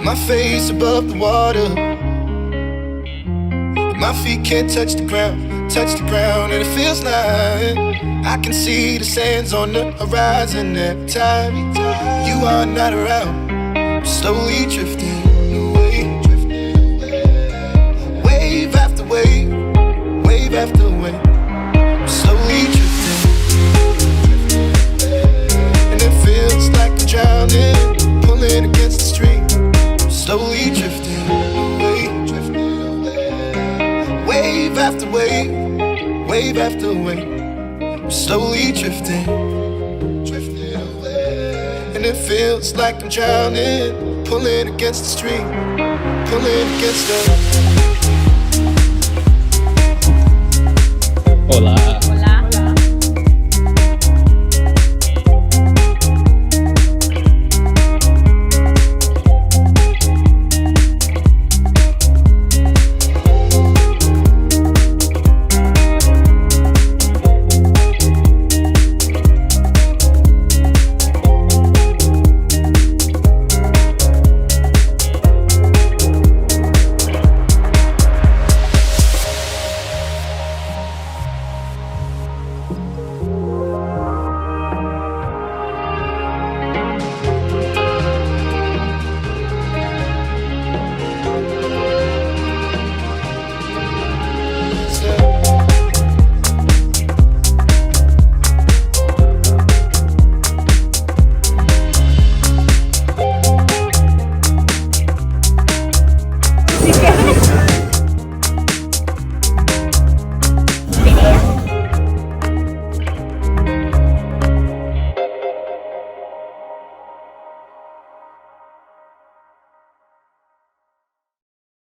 My face above the water, my feet can't touch the ground, and it feels like I can see the sands on the horizon every time you are not around. I'm slowly drifting away, wave after wave, wave after wave. I'm slowly drifting, and it feels like I'm drowning, pulling against the stream. Slowly drifting away, wave after wave, wave after wave. I'm slowly drifting away, and it feels like I'm drowning, pulling against the stream, pulling against the. Olá,